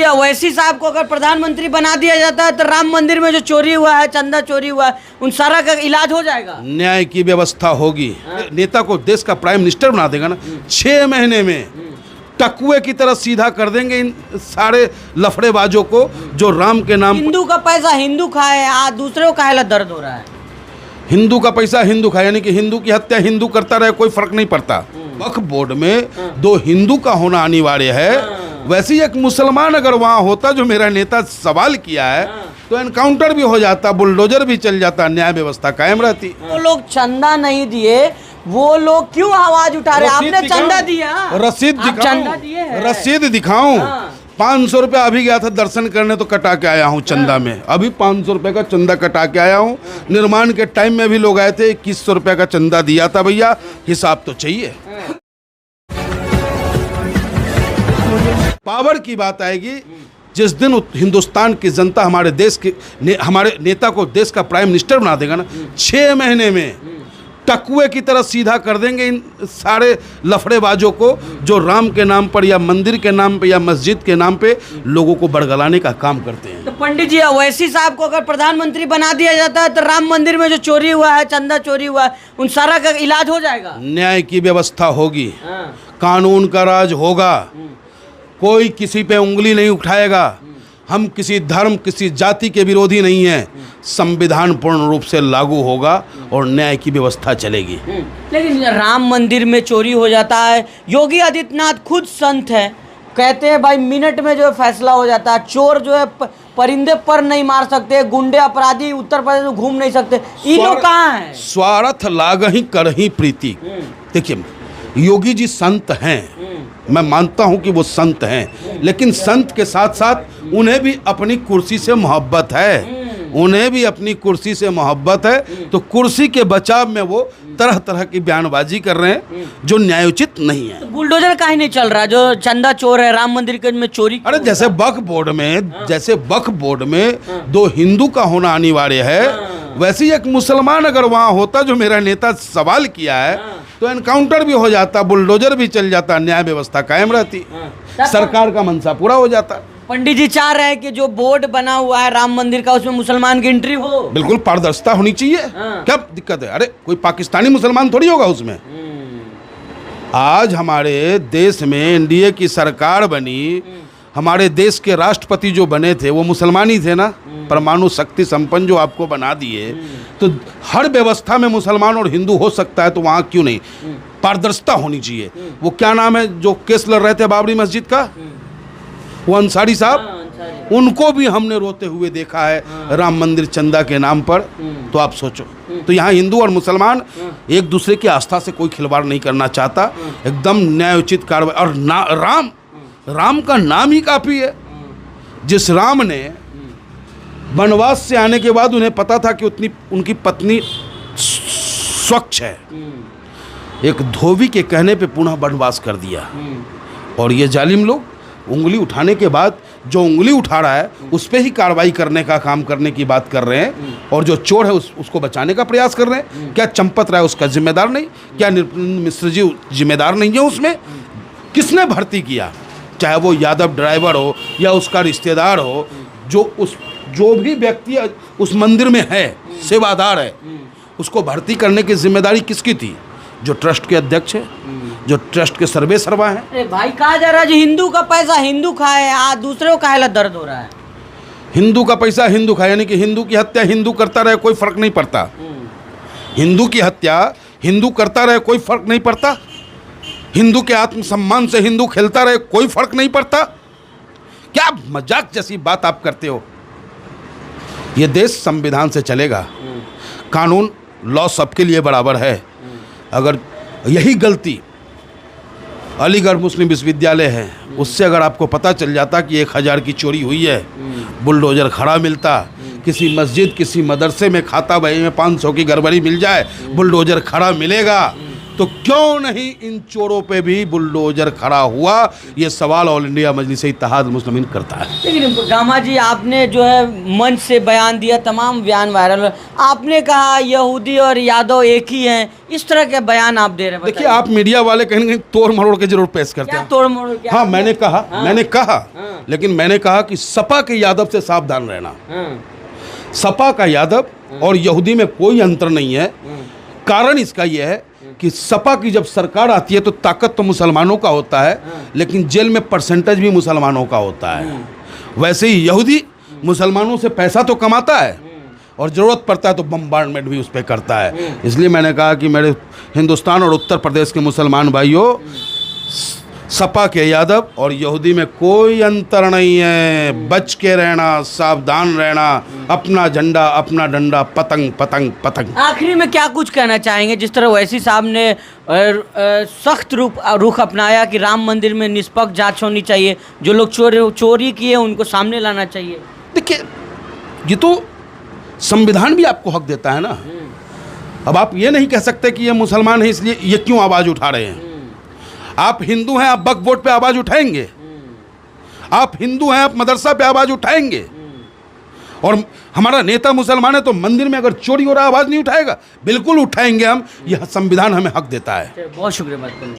ओवैसी साहब को अगर प्रधानमंत्री बना दिया जाता है तो राम मंदिर में जो चोरी हुआ है, चंदा चोरी हुआ है, उन सारा का इलाज हो जाएगा, न्याय की व्यवस्था होगी। नेता को देश का प्राइम मिनिस्टर बना देगा ना, 6 महीने में टकुए की तरह सीधा कर देंगे इन सारे लफड़ेबाजों को जो राम के नाम। हिंदू का पैसा हिंदू खाए, आज दूसरे को काहे ला दर्द हो रहा है। हिंदू का पैसा हिंदू खाए, यानी कि हिंदू की हत्या हिंदू करता रहे, कोई फर्क नहीं पड़ता। वक्फ बोर्ड में 2 हिंदू का होना अनिवार्य है। वैसे ही एक मुसलमान अगर वहाँ होता, जो मेरा नेता सवाल किया है, तो एनकाउंटर भी हो जाता, बुलडोजर भी चल जाता, न्याय व्यवस्था कायम रहती। वो लोग चंदा नहीं दिए, वो लोग क्यों आवाज उठा रहे? आपने चंदा दिया, रसीद दिखाऊं, चंदा दिए हैं। रसीद दिखाऊं। 500 रुपया अभी गया था दर्शन करने, तो कटा के आया हूँ चंदा में। अभी 500 रुपये का चंदा कटा के आया हूँ। निर्माण के टाइम में भी लोग आए थे, 2100 रुपये का चंदा दिया था। भैया हिसाब तो चाहिए। पावर की बात आएगी जिस दिन हिंदुस्तान की जनता हमारे देश के हमारे नेता को देश का प्राइम मिनिस्टर बना देगा ना, 6 महीने में टकुए की तरह सीधा कर देंगे इन सारे लफड़ेबाजों को जो राम के नाम पर या मंदिर के नाम पे या मस्जिद के नाम पे लोगों को बड़गलाने का काम करते हैं। तो पंडित जी, ओवैसी साहब को अगर प्रधानमंत्री बना दिया जाता है तो राम मंदिर में जो चोरी हुआ है, चंदा चोरी हुआ है, उन सारा का इलाज हो जाएगा, न्याय की व्यवस्था होगी, कानून का राज होगा, कोई किसी पे उंगली नहीं उठाएगा। हम किसी धर्म किसी जाति के विरोधी नहीं हैं। संविधान पूर्ण रूप से लागू होगा और न्याय की व्यवस्था चलेगी। लेकिन राम मंदिर में चोरी हो जाता है। योगी आदित्यनाथ खुद संत है, कहते हैं भाई मिनट में जो है फैसला हो जाता है। चोर जो है परिंदे पर नहीं मार सकते, गुंडे अपराधी उत्तर प्रदेश में घूम नहीं सकते। ये लोग कहाँ हैं? स्वार्थ लागहि करहि प्रीति। देखिए, योगी जी संत हैं, मैं मानता हूं कि वो संत हैं, लेकिन संत के साथ साथ उन्हें भी अपनी कुर्सी से मोहब्बत है। उन्हें भी अपनी कुर्सी से मोहब्बत है, तो कुर्सी के बचाव में वो तरह तरह की बयानबाजी कर रहे हैं जो न्यायोचित नहीं है। तो बुलडोजर काहे नहीं चल रहा? जो चंदा चोर है, राम मंदिर के में चोरी। अरे जैसे वक्फ बोर्ड में 2 हिंदू का होना अनिवार्य है, वैसे ही एक मुसलमान अगर वहाँ होता, जो मेरा नेता सवाल किया है, तो एनकाउंटर भी हो जाता, बुलडोजर भी चल जाता, न्याय व्यवस्था कायम रहती, सरकार का मनसा पूरा हो जाता। पंडित जी चाह रहे हैं कि जो बोर्ड बना हुआ है राम मंदिर का, उसमें मुसलमान की एंट्री हो। बिल्कुल पारदर्शिता होनी चाहिए। क्या दिक्कत है? अरे कोई पाकिस्तानी मुसलमान थोड़ी होगा उसमें। आज हमारे देश में एनडीए की सरकार बनी, हमारे देश के राष्ट्रपति जो बने थे वो मुसलमान ही थे ना, परमाणु शक्ति संपन्न जो आपको बना दिए, तो हर व्यवस्था में मुसलमान और हिंदू हो सकता है, तो वहाँ क्यों नहीं? पारदर्शिता होनी चाहिए। वो क्या नाम है जो केस लड़ रहे थे बाबरी मस्जिद का, वो अंसारी साहब, उनको भी हमने रोते हुए देखा है राम मंदिर चंदा के नाम पर। तो आप सोचो, तो यहाँ हिंदू और मुसलमान एक दूसरे की आस्था से कोई खिलवाड़ नहीं करना चाहता, एकदम न्यायोचित कार्रवाई। और राम का नाम ही काफ़ी है। जिस राम ने वनवास से आने के बाद उन्हें पता था कि उनकी पत्नी स्वच्छ है, एक धोबी के कहने पे पुनः वनवास कर दिया। और ये जालिम लोग उंगली उठाने के बाद जो उंगली उठा रहा है उस पर ही कार्रवाई करने का काम करने की बात कर रहे हैं, और जो चोर है उसको बचाने का प्रयास कर रहे हैं। क्या चंपत राय उसका जिम्मेदार नहीं? क्या नृपेंद्र मिश्र जी जिम्मेदार नहीं है उसमें? किसने भर्ती किया? चाहे वो यादव ड्राइवर हो या उसका रिश्तेदार हो, जो भी व्यक्ति उस मंदिर में है, सेवादार है, उसको भर्ती करने की जिम्मेदारी किसकी थी? जो ट्रस्ट के अध्यक्ष है, जो ट्रस्ट के सर्वे सर्वा हैं। अरे भाई कहा जा रहा है हिंदू का पैसा हिंदू खाए, आज दूसरे को काहे ला दर्द हो रहा है? हिंदू का पैसा हिंदू खाए, यानी कि हिंदू की हत्या हिंदू करता रहे, कोई फर्क नहीं पड़ता। हिंदू की हत्या हिंदू करता रहे, कोई फर्क नहीं पड़ता। हिंदू के आत्मसम्मान से हिंदू खेलता रहे, कोई फर्क नहीं पड़ता। क्या मजाक जैसी बात आप करते हो? ये देश संविधान से चलेगा, कानून लॉ सबके लिए बराबर है। अगर यही गलती अलीगढ़ मुस्लिम विश्वविद्यालय है, उससे अगर आपको पता चल जाता कि 1000 की चोरी हुई है, बुलडोजर खड़ा मिलता, किसी मस्जिद किसी मदरसे में खाता बही में 500 की गड़बड़ी मिल जाए, बुलडोजर खड़ा मिलेगा, तो क्यों नहीं इन चोरों पे भी बुलडोजर खड़ा हुआ? ये सवाल ऑल इंडिया मजलिस इत्तेहाद मुस्लिमीन करता है। लेकिन गामा जी, आपने जो है मंच से बयान दिया, तमाम बयान वायरल हुए। आपने कहा यहूदी और यादव एक ही हैं, इस तरह के बयान आप दे रहे हैं। देखिए, आप मीडिया वाले कहीं ना कहीं तोड़ मरोड़ के जरूर पेश करते क्या हैं। तोड़ मोड़ क्या? हाँ, मैंने कहा हाँ। लेकिन मैंने कहा कि सपा के यादव से सावधान रहना। हाँ, सपा का यादव और यहूदी में कोई अंतर नहीं है। कारण इसका यह है कि सपा की जब सरकार आती है तो ताकत तो मुसलमानों का होता है, लेकिन जेल में परसेंटेज भी मुसलमानों का होता है। वैसे ही यहूदी मुसलमानों से पैसा तो कमाता है और ज़रूरत पड़ता है तो बम्बार्डमेंट भी उस पर करता है। इसलिए मैंने कहा कि मेरे हिंदुस्तान और उत्तर प्रदेश के मुसलमान भाइयों, सपा के यादव और यहूदी में कोई अंतर नहीं है। बच के रहना, सावधान रहना, अपना झंडा अपना डंडा, पतंग पतंग पतंग। आखिरी में क्या कुछ कहना चाहेंगे? जिस तरह ओवैसी साहब ने सख्त रुख अपनाया कि राम मंदिर में निष्पक्ष जांच होनी चाहिए, जो लोग चोरी किए उनको सामने लाना चाहिए। देखिए, ये तो संविधान भी आपको हक देता है ना। अब आप ये नहीं कह सकते कि ये मुसलमान है इसलिए ये क्यों आवाज़ उठा रहे हैं। आप हिंदू हैं, आप वक्फ बोर्ड पे आवाज़ उठाएंगे। आप हिंदू हैं, आप मदरसा पे आवाज़ उठाएंगे। और हमारा नेता मुसलमान है तो मंदिर में अगर चोरी हो रहा है आवाज़ नहीं उठाएगा? बिल्कुल उठाएंगे हम। यह संविधान हमें हक देता है। बहुत शुक्रिया बात करने।